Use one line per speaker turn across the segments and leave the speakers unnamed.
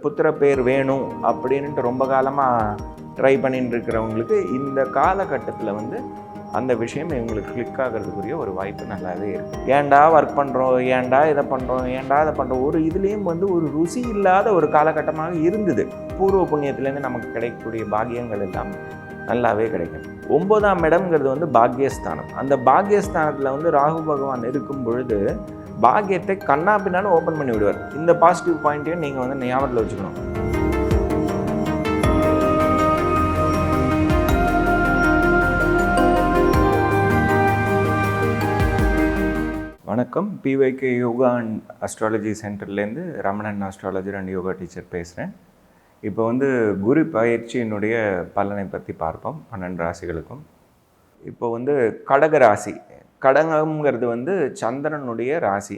புத்திர பேர் வேணும் அப்படின்ட்டு ரொம்ப காலமாக ட்ரை பண்ணிட்டு இருக்கிறவங்களுக்கு இந்த காலகட்டத்தில் அந்த விஷயம் இவங்களுக்கு கிளிக் ஆகிறதுக்குரிய ஒரு வாய்ப்பு நல்லாவே இருக்குது. ஏன்டா ஒர்க் பண்ணுறோம், ஏன்டா இதை பண்ணுறோம், ஏன்டா இதை பண்ணுறோம், ஒரு இதுலேயும் ஒரு ருசி இல்லாத ஒரு காலகட்டமாக இருந்தது. பூர்வ புண்ணியத்துலேருந்து நமக்கு கிடைக்கக்கூடிய பாக்கியங்கள் எல்லாம் நல்லாவே கிடைக்கும். 9ஆம் இடம்ங்கிறது பாக்யஸ்தானம். அந்த பாக்யஸ்தானத்தில் ராகு பகவான் இருக்கும் பொழுது பாக்கியத்தை கண்ணா பின்னாலும் ஓப்பன் பண்ணி விடுவார். இந்த பாசிட்டிவ் பாயிண்ட்டையும் நீங்கள் ஞாபகத்தில் வச்சுக்கணும். வணக்கம், பிஒய்கே யோகா அண்ட் அஸ்ட்ராலஜி சென்டர்லேருந்து Ramanan astrologer and yoga teacher பேசுகிறேன். இப்போ குரு பயிற்சியினுடைய பலனை பற்றி பார்ப்போம் 12 ராசிகளுக்கும். இப்போ கடக ராசி. கடகம்ங்கிறது சந்திரனுடைய ராசி.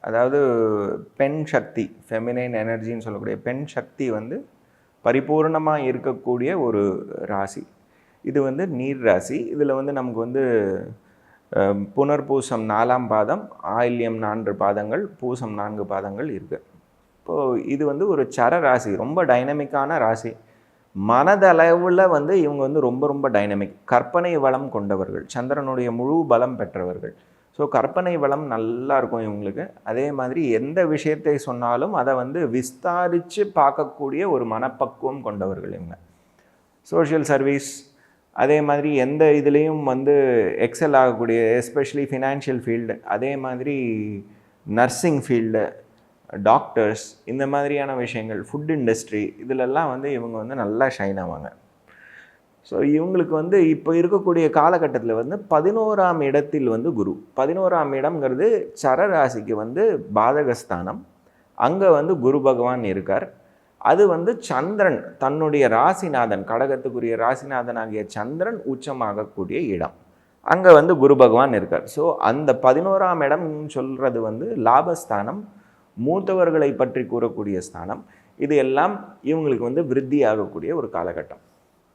அதாவது பெண் சக்தி, ஃபெமினைன் எனர்ஜின்னு சொல்லக்கூடிய பெண் சக்தி பரிபூர்ணமாக இருக்கக்கூடிய ஒரு ராசி. இது நீர் ராசி. இதில் நமக்கு புனர்பூசம் 4ஆம் பாதம், ஆயில்யம் 4 பாதங்கள், பூசம் 4 பாதங்கள் இருக்குது. இப்போது இது ஒரு சர ராசி, ரொம்ப டைனமிக்கான ராசி. மனதளவில் இவங்க ரொம்ப ரொம்ப டைனமிக், கற்பனை வளம் கொண்டவர்கள், சந்திரனுடைய முழு பலம் பெற்றவர்கள். ஸோ கற்பனை வளம் நல்லா இருக்கும் இவங்களுக்கு. அதே மாதிரி எந்த விஷயத்தை சொன்னாலும் அதை விஸ்தாரித்து பார்க்கக்கூடிய ஒரு மனப்பக்குவம் கொண்டவர்கள் இவங்க. சோஷியல் சர்வீஸ், அதே மாதிரி எந்த இதுலேயும் எக்ஸல் ஆகக்கூடிய, எஸ்பெஷலி ஃபினான்ஷியல் ஃபீல்டு, அதே மாதிரி நர்சிங் ஃபீல்டு, டாக்டர்ஸ், இந்த மாதிரியான விஷயங்கள், ஃபுட் இண்டஸ்ட்ரி, இதிலெல்லாம் இவங்க நல்லா ஷைன் ஆவாங்க. ஸோ இவங்களுக்கு இப்போ இருக்கக்கூடிய காலகட்டத்தில் 11ஆம் இடத்தில் குரு. 11ஆம் இடம்ங்கிறது சரராசிக்கு பாதகஸ்தானம். அங்கே குரு பகவான் இருக்கார். அது சந்திரன் தன்னுடைய ராசிநாதன், கடகத்துக்குரிய ராசிநாதன் ஆகிய சந்திரன் உச்சமாகக்கூடிய இடம். அங்கே குரு பகவான் இருக்கார். ஸோ அந்த 11ஆம் இடம்னு சொல்கிறது லாபஸ்தானம், மூத்தவர்களை பற்றி கூறக்கூடிய ஸ்தானம். இது எல்லாம் இவங்களுக்கு விருத்தி ஆகக்கூடிய ஒரு காலகட்டம்.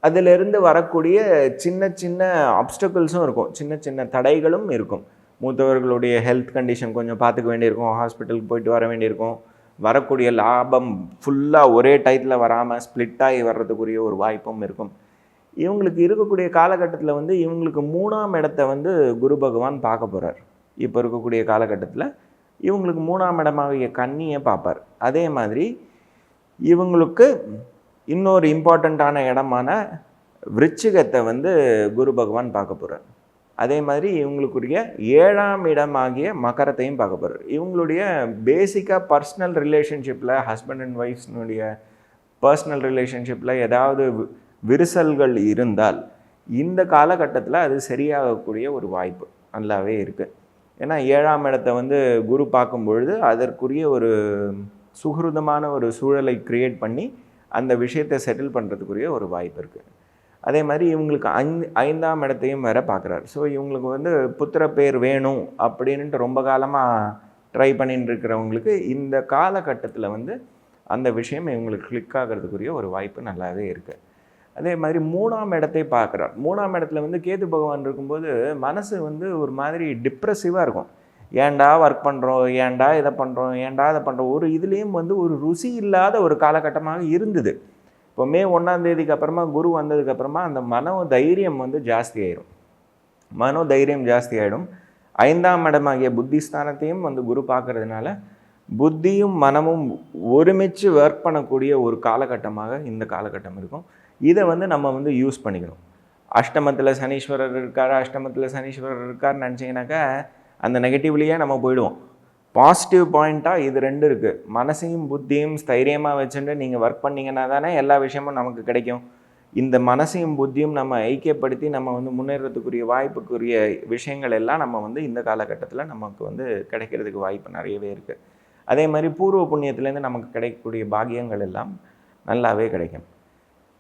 அதிலிருந்து வரக்கூடிய சின்ன சின்ன ஆப்ஸ்டக்கிள்ஸும் இருக்கும், சின்ன சின்ன தடைகளும் இருக்கும். மூத்தவர்களுடைய ஹெல்த் கண்டிஷன் கொஞ்சம் பார்த்துக்க வேண்டியிருக்கும், ஹாஸ்பிட்டலுக்கு போயிட்டு வர வேண்டியிருக்கும். வரக்கூடிய லாபம் ஃபுல்லாக ஒரே டயத்தில் வராமல் ஸ்ப்ளிட்டாகி வர்றதுக்குரிய ஒரு வாய்ப்பும் இருக்கும். இவங்களுக்கு இருக்கக்கூடிய காலகட்டத்தில் இவங்களுக்கு 3ஆம் இடத்தை குரு பகவான் பார்க்க போகிறார். இப்போ இருக்கக்கூடிய காலகட்டத்தில் இவங்களுக்கு 3ஆம் இடமாகிய கன்னியை பார்ப்பார். அதே மாதிரி இவங்களுக்கு இன்னொரு இம்பார்ட்டண்ட்டான இடமான விருச்சிகத்தை குரு பகவான் பார்க்க போகிறார். அதே மாதிரி இவங்களுக்குரிய 7ஆம் இடமாகிய மகரத்தையும் பார்க்க போகிறார். இவங்களுடைய பேசிக்காக பர்சனல் ரிலேஷன்ஷிப்பில், ஹஸ்பண்ட் அண்ட் ஒய்ஃப்னுடைய பர்சனல் ரிலேஷன்ஷிப்பில் ஏதாவது விரிசல்கள் இருந்தால் இந்த காலகட்டத்தில் அது சரியாகக்கூடிய ஒரு வாய்ப்பு நல்லாவே இருக்குது. ஏன்னா 7ஆம் இடத்தை குரு பார்க்கும் பொழுது அதற்குரிய ஒரு சுகிருதமான ஒரு சூழலை க்ரியேட் பண்ணி அந்த விஷயத்தை செட்டில் பண்ணுறதுக்குரிய ஒரு வாய்ப்பு இருக்குது. அதே மாதிரி இவங்களுக்கு 5ஆம் இடத்தையும் வேறு பார்க்குறாரு. ஸோ இவங்களுக்கு புத்திர பேர் வேணும் அப்படின்ட்டு ரொம்ப காலமாக ட்ரை பண்ணிட்டு இருக்கிறவங்களுக்கு இந்த காலகட்டத்தில் அந்த விஷயம் இவங்களுக்கு கிளிக் ஆகிறதுக்குரிய ஒரு வாய்ப்பு நல்லாவே இருக்குது. அதே மாதிரி 3ஆம் இடத்தை பார்க்குறார். 3ஆம் இடத்துல கேது பகவான் இருக்கும்போது மனசு ஒரு மாதிரி டிப்ரெசிவாக இருக்கும். ஏன்டா ஒர்க் பண்ணுறோம், ஏன்டா இதை பண்ணுறோம், ஏன்டா இதை பண்ணுறோம், ஒரு இதுலேயும் ஒரு ருசி இல்லாத ஒரு காலகட்டமாக இருந்தது. இப்போ மே 1ஆம் தேதிக்கு அப்புறமா குரு வந்ததுக்கப்புறமா அந்த மனோ தைரியம் ஜாஸ்தி ஆயிடும். மனோ தைரியம் ஜாஸ்தி ஆகிடும். 5ஆம் இடமாகிய புத்திஸ்தானத்தையும் குரு பார்க்கறதுனால புத்தியும் மனமும் ஒருமிச்சு ஒர்க் பண்ணக்கூடிய ஒரு காலகட்டமாக இந்த காலகட்டம் இருக்கும். இதை நம்ம யூஸ் பண்ணிக்கணும். அஷ்டமத்தில் சனீஸ்வரர் இருக்காருன்னு நினச்சிங்கனாக்கா அந்த நெகட்டிவ்லேயே நம்ம போயிடுவோம். பாசிட்டிவ் பாயிண்ட்டாக இது 2 இருக்குது. மனசையும் புத்தியும் ஸ்தைரியமாக வச்சுட்டு நீங்கள் ஒர்க் பண்ணிங்கன்னா தானே எல்லா விஷயமும் நமக்கு கிடைக்கும். இந்த மனசையும் புத்தியும் நம்ம ஐக்கியப்படுத்தி நம்ம முன்னேறதுக்குரிய வாய்ப்புக்குரிய விஷயங்கள் எல்லாம் நம்ம இந்த காலகட்டத்தில் நமக்கு கிடைக்கிறதுக்கு வாய்ப்பு நிறையவே இருக்குது. அதே மாதிரி பூர்வ புண்ணியத்துலேருந்து நமக்கு கிடைக்கக்கூடிய பாக்கியங்கள் எல்லாம் நல்லாவே கிடைக்கும்.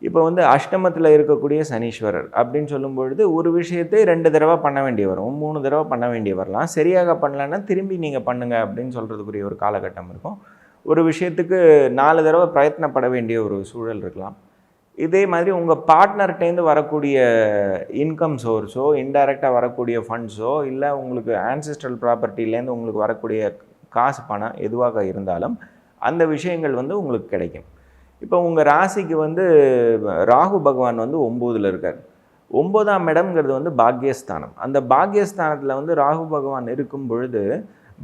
இப்போ அஷ்டமத்தில் இருக்கக்கூடிய சனீஸ்வரர் அப்படின்னு சொல்லும் பொழுது ஒரு விஷயத்தை 2 தடவை பண்ண வேண்டிய வரும், 3 தடவை பண்ண வேண்டிய வரலாம். சரியாக பண்ணலன்னா திரும்பி நீங்கள் பண்ணுங்கள் அப்படின்னு சொல்கிறதுக்குரிய ஒரு காலகட்டம் இருக்கும். ஒரு விஷயத்துக்கு 4 தடவை பிரயத்னப்பட வேண்டிய ஒரு சூழல் இருக்கலாம். இதே மாதிரி உங்கள் பார்ட்னர்கிட்டேருந்து வரக்கூடிய இன்கம் சோர்ஸோ, இன்டைரக்டாக வரக்கூடிய ஃபண்ட்ஸோ, இல்லை உங்களுக்கு ஆன்செஸ்ட்ரல் ப்ராப்பர்ட்டிலேருந்து உங்களுக்கு வரக்கூடிய காசு பணம் எதுவாக இருந்தாலும் அந்த விஷயங்கள் வந்து உங்களுக்கு கிடைக்கும். இப்போ உங்கள் ராசிக்கு வந்து ராகு பகவான் வந்து 9ல் இருக்கார். 9ஆம் இடம்ங்கிறது வந்து பாக்யஸ்தானம். அந்த பாக்யஸ்தானத்தில் வந்து ராகு பகவான் இருக்கும் பொழுது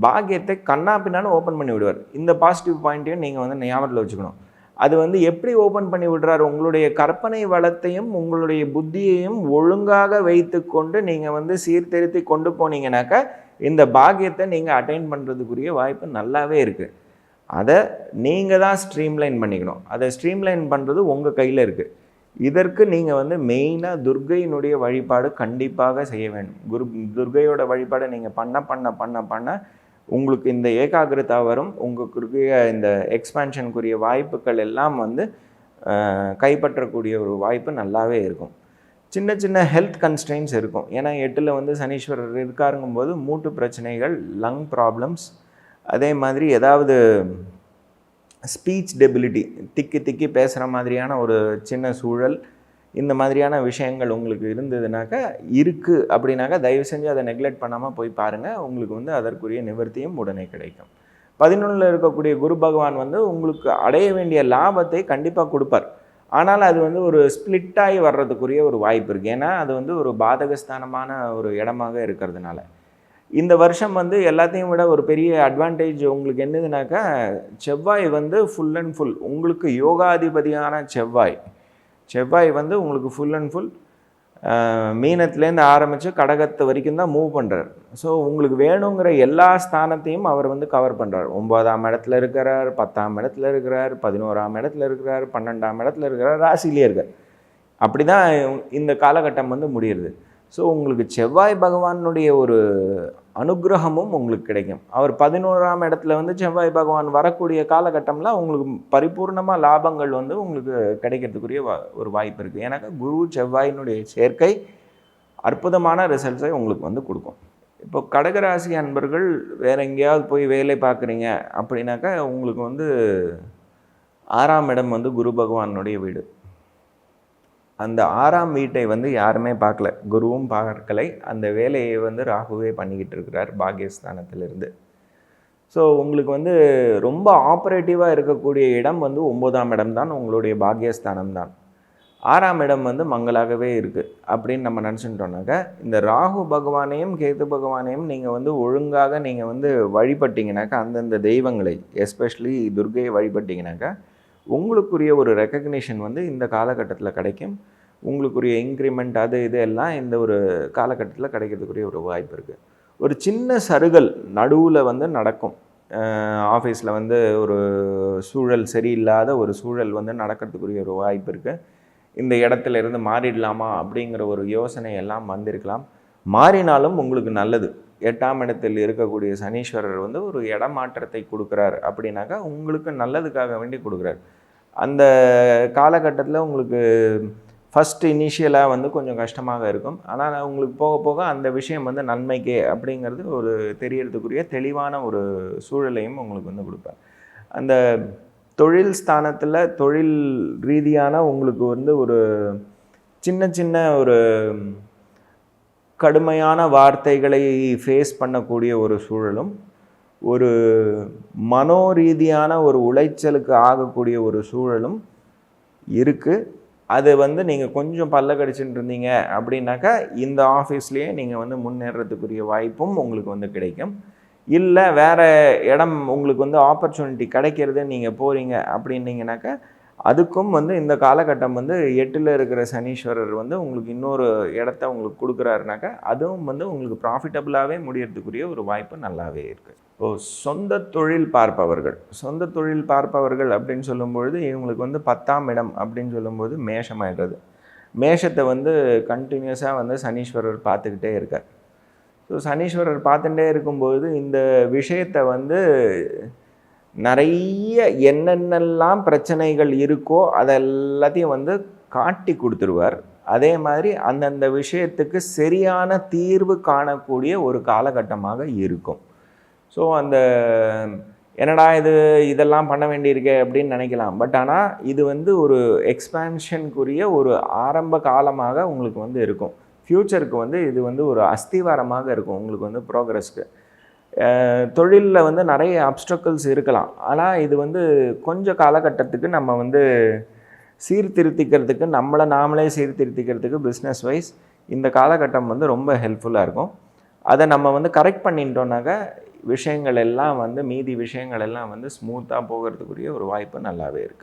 பாக்கியத்தை கண்ணா பின்னான்னு ஓப்பன் பண்ணி விடுவார். இந்த பாசிட்டிவ் பாயிண்ட்டையும் நீங்கள் வந்து ஞாபகத்தில் வச்சுக்கணும். அது வந்து எப்படி ஓப்பன் பண்ணி விடுறாரு? உங்களுடைய கற்பனை வளத்தையும் உங்களுடைய புத்தியையும் ஒழுங்காக வைத்து கொண்டு நீங்கள் வந்து சீர்திருத்தி கொண்டு போனீங்கன்னாக்கா இந்த பாக்கியத்தை நீங்கள் அட்டைன் பண்ணுறதுக்குரிய வாய்ப்பு நல்லாவே இருக்குது. அதை நீங்கள் தான் ஸ்ட்ரீம்லைன் பண்ணிக்கணும். அதை ஸ்ட்ரீம்லைன் பண்ணுறது உங்கள் கையில் இருக்குது. இதற்கு நீங்கள் வந்து மெயினாக துர்க்கையினுடைய வழிபாடு கண்டிப்பாக செய்ய வேண்டும். துர்க்கையோட வழிபாடை நீங்கள் பண்ண உங்களுக்கு இந்த ஏகாகிரதா வரும். உங்களுக்கு இந்த எக்ஸ்பேன்ஷனுக்குரிய வாய்ப்புகள் எல்லாம் வந்து கைப்பற்றக்கூடிய ஒரு வாய்ப்பு நல்லாவே இருக்கும். சின்ன சின்ன ஹெல்த் கன்ஸ்ட்ரெயின்ஸ் இருக்கும். ஏன்னா 8ல் வந்து சனீஸ்வரர் இருக்காருங்கும்போது மூட்டு பிரச்சனைகள், லங் ப்ராப்ளம்ஸ், அதே மாதிரி ஏதாவது ஸ்பீச் டெபிலிட்டி, திக்கி பேசுகிற மாதிரியான ஒரு சின்ன சூழல், இந்த மாதிரியான விஷயங்கள் உங்களுக்கு இருந்ததுனாக்கா அப்படின்னாக்கா தயவு செஞ்சு அதை நெக்லெக்ட் பண்ணாமல் போய் பாருங்கள். உங்களுக்கு வந்து அதற்குரிய நிவர்த்தியும் உடனே கிடைக்கும். 11ல் இருக்கக்கூடிய குரு பகவான் வந்து உங்களுக்கு அடைய வேண்டிய லாபத்தை கண்டிப்பாக கொடுப்பார். ஆனால் அது வந்து ஒரு ஸ்பிளிட்டாகி வர்றதுக்குரிய ஒரு வாய்ப்பு இருக்குது. ஏன்னா அது வந்து ஒரு பாதகஸ்தானமான ஒரு இடமாக இருக்கிறதுனால. இந்த வருஷம் வந்து எல்லாத்தையும் விட ஒரு பெரிய அட்வான்டேஜ் உங்களுக்கு என்னதுனாக்கா, செவ்வாய் வந்து ஃபுல் அண்ட் ஃபுல் உங்களுக்கு யோகாதிபதியான செவ்வாய் வந்து உங்களுக்கு ஃபுல் அண்ட் ஃபுல் மீனத்துலேருந்து ஆரம்பித்து கடகத்து வரைக்கும் தான் மூவ் பண்ணுறார். ஸோ உங்களுக்கு வேணுங்கிற எல்லா ஸ்தானத்தையும் அவர் வந்து கவர் பண்ணுறார். 9ஆம் இடத்துல இருக்கிறார், 10ஆம் இடத்துல இருக்கிறார், 11ஆம் இடத்துல இருக்கிறார், 12ஆம் இடத்துல இருக்கிறார், ராசியிலே இருக்கார். அப்படி தான் இந்த காலகட்டம் வந்து முடியுது. ஸோ உங்களுக்கு செவ்வாய் பகவானுடைய ஒரு அனுகிரகமும் உங்களுக்கு கிடைக்கும். அவர் 11ஆம் இடத்துல வந்து செவ்வாய் பகவான் வரக்கூடிய காலகட்டம்லாம் உங்களுக்கு பரிபூர்ணமாக லாபங்கள் வந்து உங்களுக்கு கிடைக்கிறதுக்குரிய ஒரு வாய்ப்பு இருக்குது. ஏன்னாக்கா குரு செவ்வாயினுடைய சேர்க்கை அற்புதமான ரிசல்ட்ஸை உங்களுக்கு வந்து கொடுக்கும். இப்போ கடகராசி அன்பர்கள் வேறு எங்கேயாவது போய் வேலை பார்க்குறீங்க அப்படின்னாக்கா உங்களுக்கு வந்து 6ஆம் இடம் வந்து குரு பகவானுடைய வீடு. அந்த 6ஆம் வீட்டை வந்து யாருமே பார்க்கல, குருவும் பார்க்கலை. அந்த வேலையை வந்து ராகுவே பண்ணிக்கிட்டு இருக்கிறார் பாக்யஸ்தானத்திலிருந்து. ஸோ உங்களுக்கு வந்து ரொம்ப ஆப்ரேட்டிவாக இருக்கக்கூடிய இடம் வந்து 9ஆம் இடம் தான், உங்களுடைய பாக்யஸ்தானம் தான். 6ஆம் இடம் வந்து மங்களாகவே இருக்குது அப்படின்னு நம்ம நினச்சிட்டோம்னாக்கா, இந்த ராகு பகவானையும் கேது பகவானையும் நீங்கள் வந்து ஒழுங்காக நீங்கள் வந்து வழிபட்டிங்கனாக்கா, அந்தந்த தெய்வங்களை எஸ்பெஷலி துர்க்கையை வழிபட்டிங்கனாக்கா உங்களுக்குரிய ஒரு ரெக்கக்னிஷன் வந்து இந்த காலகட்டத்தில் கிடைக்கும். உங்களுக்குரிய இன்க்ரிமெண்ட் அது இது எல்லாம் இந்த ஒரு காலகட்டத்தில் கிடைக்கிறதுக்குரிய ஒரு வாய்ப்பு இருக்குது. ஒரு சின்ன சருகல் நடுவில் வந்து நடக்கும். ஆஃபீஸில் வந்து ஒரு சூழல் சரியில்லாத ஒரு சூழல் வந்து நடக்கிறதுக்குரிய ஒரு வாய்ப்பு இருக்குது. இந்த இடத்துல இருந்து மாறிடலாமா அப்படிங்கிற ஒரு யோசனை எல்லாம் வந்திருக்கலாம். மாறினாலும் உங்களுக்கு நல்லது. 8ஆம் இடத்தில் இருக்கக்கூடிய சனீஸ்வரர் வந்து ஒரு இடமாற்றத்தை கொடுக்குறார் அப்படின்னாக்கா உங்களுக்கு நல்லதுக்காக வேண்டி கொடுக்குறார். அந்த காலகட்டத்தில் உங்களுக்கு ஃபஸ்ட்டு இனிஷியலாக வந்து கொஞ்சம் கஷ்டமாக இருக்கும். ஆனால் உங்களுக்கு போக போக அந்த விஷயம் வந்து நன்மைக்கே அப்படிங்கிறது ஒரு தெரியறதுக்குரிய தெளிவான ஒரு சூழலையும் உங்களுக்கு வந்து கொடுப்பார். அந்த தொழில் ஸ்தானத்தில் தொழில் ரீதியான உங்களுக்கு வந்து ஒரு சின்ன ஒரு கடுமையான வார்த்தைகளை ஃபேஸ் பண்ணக்கூடிய ஒரு சூழலும், ஒரு மனோரீதியான ஒரு உளைச்சலுக்கு ஆகக்கூடிய ஒரு சூழலும் இருக்குது. அது வந்து நீங்கள் கொஞ்சம் பல்ல கடிச்சுட்டு இருந்தீங்க அப்படின்னாக்கா இந்த ஆஃபீஸ்லேயே நீங்கள் வந்து முன்னேறதுக்குரிய வாய்ப்பும் உங்களுக்கு வந்து கிடைக்கும். இல்லை வேறு இடம் உங்களுக்கு வந்து ஆப்பர்ச்சுனிட்டி கிடைக்கிறது நீங்கள் போகிறீங்க அப்படின்னீங்கனாக்கா அதுக்கும் வந்து இந்த காலகட்டம் வந்து 8ல் இருக்கிற சனீஸ்வரர் வந்து உங்களுக்கு இன்னொரு இடத்த உங்களுக்கு கொடுக்குறாருனாக்கா அதுவும் வந்து உங்களுக்கு ப்ராஃபிட்டபுளாகவே முடியறதுக்குரிய ஒரு வாய்ப்பு நல்லாவே இருக்குது. சொந்த தொழில் பார்ப்பவர்கள் அப்படின்னு சொல்லும்பொழுது இவங்களுக்கு வந்து 10ஆம் இடம் அப்படின்னு சொல்லும்போது மேஷமாயிடுறது. மேஷத்தை வந்து கண்டினியூஸாக வந்து சனீஸ்வரர் பார்த்துக்கிட்டே இருக்கார். ஸோ சனீஸ்வரர் பார்த்துட்டே இருக்கும்போது இந்த விஷயத்தை வந்து நிறைய என்னென்னலாம் பிரச்சனைகள் இருக்கோ அதெல்லாத்தையும் வந்து காட்டி கொடுத்துருவார். அதே மாதிரி அந்தந்த விஷயத்துக்கு சரியான தீர்வு காணக்கூடிய ஒரு காலகட்டமாக இருக்கும். ஸோ அந்த என்னடா இதெல்லாம் பண்ண வேண்டியிருக்கே அப்படின்னு நினைக்கலாம். பட் ஆனால் இது வந்து ஒரு எக்ஸ்பேன்ஷனுக்குரிய ஒரு ஆரம்ப காலமாக உங்களுக்கு வந்து இருக்கும். ஃப்யூச்சருக்கு வந்து இது வந்து ஒரு அஸ்திவாரமாக இருக்கும் உங்களுக்கு வந்து ப்ரோக்ரஸ்க்கு. தொழிலில் வந்து நிறைய அப்ஸ்ட்ரக்கிள்ஸ் இருக்கலாம். ஆனால் இது வந்து கொஞ்சம் காலகட்டத்துக்கு நம்ம வந்து சீர்திருத்திக்கிறதுக்கு, நம்மளை நாமளே சீர்திருத்திக்கிறதுக்கு பிஸ்னஸ் வைஸ் இந்த காலகட்டம் வந்து ரொம்ப ஹெல்ப்ஃபுல்லாக இருக்கும். அதை நம்ம வந்து கரெக்ட் பண்ணிட்டோம்னாக்கா விஷயங்கள் எல்லாம் வந்து மீதி விஷயங்கள் எல்லாம் வந்து ஸ்மூத்தாக போகிறதுக்குரிய ஒரு வாய்ப்பு நல்லாவே இருக்குது.